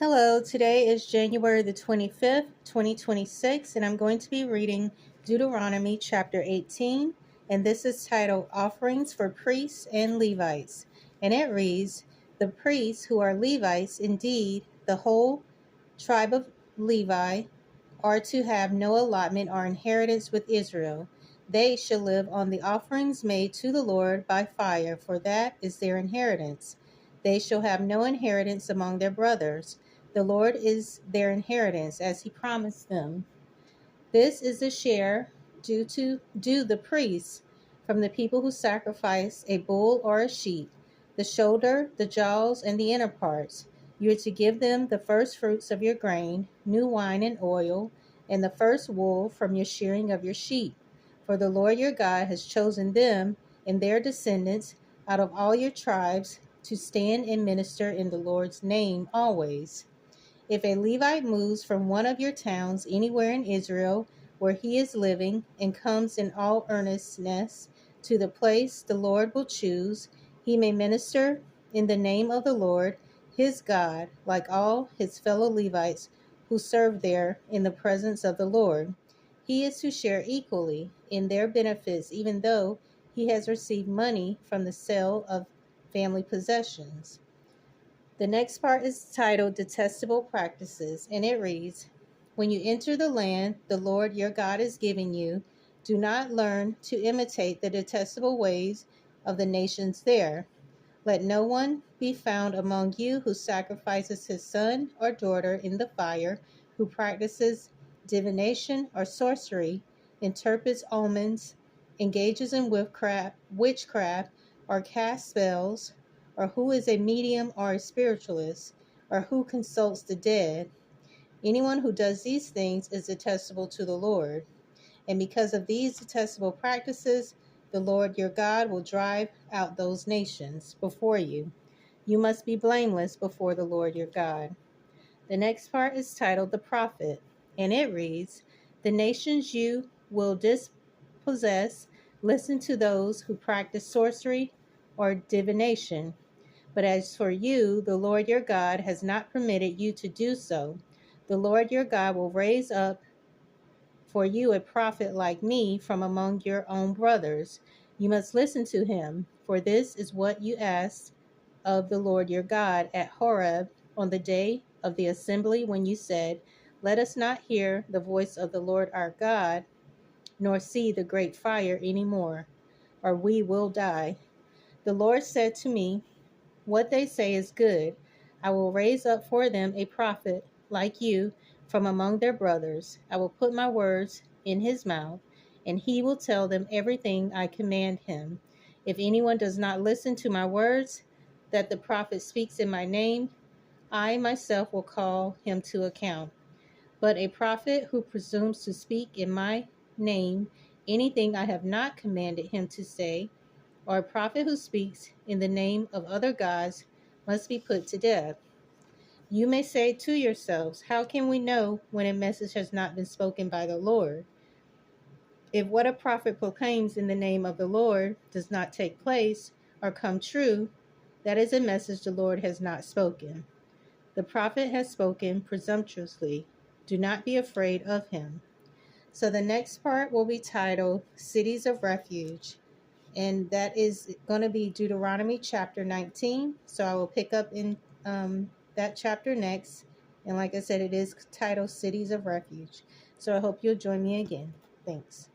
Hello, today is January the 25th, 2026, and I'm going to be reading Deuteronomy chapter 18, and this is titled Offerings for Priests and Levites. And it reads, The priests who are Levites, indeed, the whole tribe of Levi, are to have no allotment or inheritance with Israel. They shall live on the offerings made to the Lord by fire, for that is their inheritance. They shall have no inheritance among their brothers. The Lord is their inheritance, as he promised them. This is the share due the priests from the people who sacrifice a bull or a sheep, the shoulder, the jaws, and the inner parts. You are to give them the first fruits of your grain, new wine and oil, and the first wool from your shearing of your sheep. For the Lord your God has chosen them and their descendants out of all your tribes to stand and minister in the Lord's name always. If a Levite moves from one of your towns anywhere in Israel where he is living and comes in all earnestness to the place the Lord will choose, he may minister in the name of the Lord his God, like all his fellow Levites who serve there in the presence of the Lord. He is to share equally in their benefits, even though he has received money from the sale of family possessions. The next part is titled Detestable Practices, and it reads, When you enter the land the Lord your God is giving you, do not learn to imitate the detestable ways of the nations there. Let no one be found among you who sacrifices his son or daughter in the fire, who practices divination or sorcery, interprets omens, engages in witchcraft, or casts spells, or who is a medium or a spiritualist, or who consults the dead. Anyone who does these things is detestable to the Lord. And because of these detestable practices, the Lord your God will drive out those nations before you. You must be blameless before the Lord your God. The next part is titled The Prophet, and it reads, The nations you will dispossess listen to those who practice sorcery or divination. But as for you, the Lord your God has not permitted you to do so. The Lord your God will raise up for you a prophet like me from among your own brothers. You must listen to him, for this is what you asked of the Lord your God at Horeb on the day of the assembly when you said, Let us not hear the voice of the Lord our God, nor see the great fire any more, or we will die. The Lord said to me, What they say is good. I will raise up for them a prophet like you from among their brothers. I will put my words in his mouth, and he will tell them everything I command him. If anyone does not listen to my words that the prophet speaks in my name, I myself will call him to account. But a prophet who presumes to speak in my name anything I have not commanded him to say, or a prophet who speaks in the name of other gods must be put to death. You may say to yourselves, How can we know when a message has not been spoken by the Lord? If what a prophet proclaims in the name of the Lord does not take place or come true, that is a message the Lord has not spoken. The prophet has spoken presumptuously. Do not be afraid of him. So the next part will be titled Cities of Refuge, and that is going to be Deuteronomy chapter 19. So I will pick up in that chapter next. And like I said, it is titled Cities of Refuge. So I hope you'll join me again. Thanks.